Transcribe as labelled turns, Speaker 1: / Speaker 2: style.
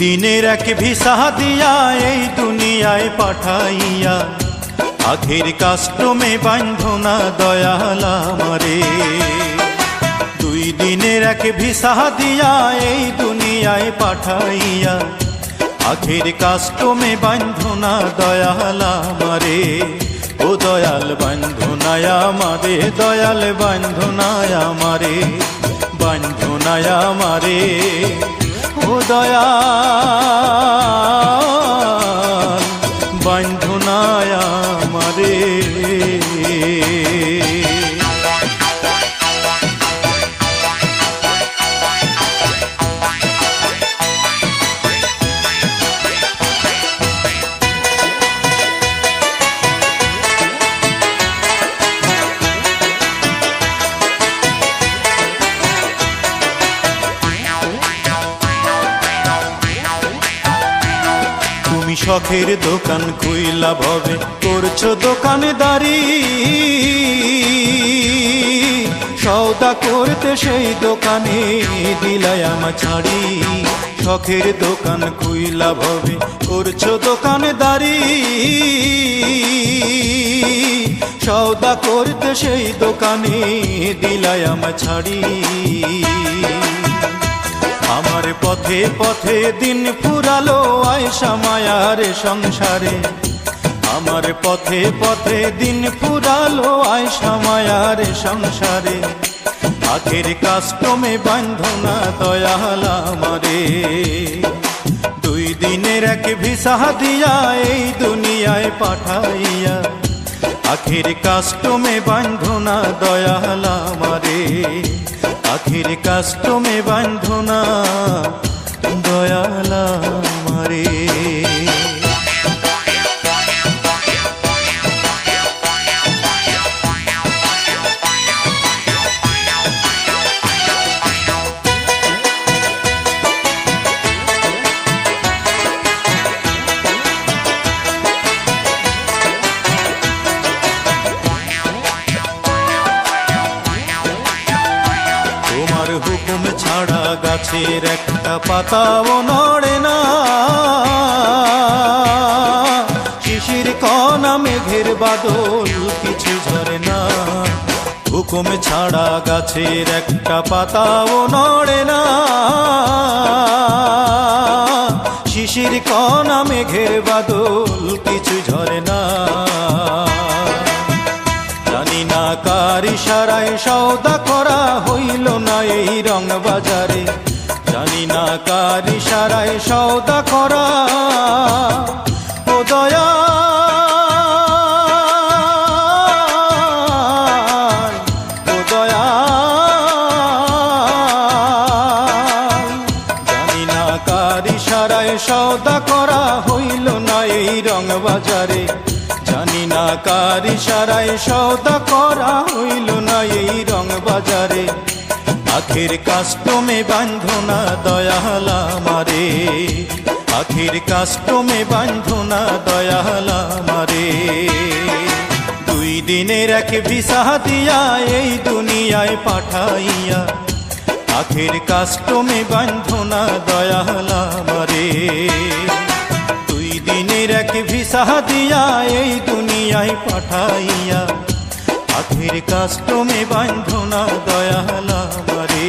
Speaker 1: দিনের এক ভিসা দিয়া এই দুনিয়ায় পাঠাইয়া আখের কাস্টমে বান্ধনা দয়াল আমারে। 2 দিনের এক ভিসা দিয়া এই দুনিয়ায় পাঠাইয়া আখের কাস্টমে বান্ধনা দয়াল আমারে। ও দয়াল বান্ধনায় আমারে, দয়াল বান্ধনায় আমারে, বান্ধনায় আমারে। ও দয়াল বান্ধনায় আমারে। তুমি শখের দোকান খুইলা ভবে করছো দোকানদারি, সওদা করতে সেই দোকানে দিলাই আমার ছাড়ি। শখের দোকান খুইলা ভবে করছো দোকানদারি, সওদা করতে সেই দোকানে দিলাই আমার ছাড়ি। আমার পথে পথে দিন ফুরালো আয়সা মায়ার সংসারে, আমার পথে পথে দিন ফুরালো আয়সা মায়ার সংসারে। আখের কাস্টমে বান্ধনা দয়াল আমারে। 2 দিনের এক ভিসা দিয়া এই দুনিয়ায় পাঠাইয়া আখের কাস্টমে বান্ধনা দয়াল আমারে। আখের কাস্টমে বান্ধনা দয়াল আমারে। হুকুম ছাড়া গাছের একটা পাতাও নড়ে না, শিশির কণা মেঘের বাদল কিছু ঝরে না। হুকুম ছাড়া গাছের একটা পাতাও নড়ে না, শিশির কণা মেঘের বাদল কিছু ঝরে না। জানি না কার ইশারায় সওদা করা হইল না এই রং বাজারে, জানি না কার ইশারায় সওদা করা। ও দয়াল, ও দয়াল, জানি না কার ইশারায় সওদা করা হইল না এই রং বাজারে, জানি না কার ইশারায় সওদা করা হইল না এই রং বাজারে। আখের কাস্টমে বান্ধনা দয়াল আমারে, আখের কাস্টমে বান্ধনা দয়াল আমারে। 2 দিনের এক ভিসা দিয়া এই দুনিয়ায় পাঠাইয়া আখের কাস্টমে বান্ধনা দয়াল আমারে। 2 দিনের এক ভিসা দিয়া এই দুনিয়ায় পাঠাইয়া আখের কাস্টমে বান্ধনা দয়াল আমারে।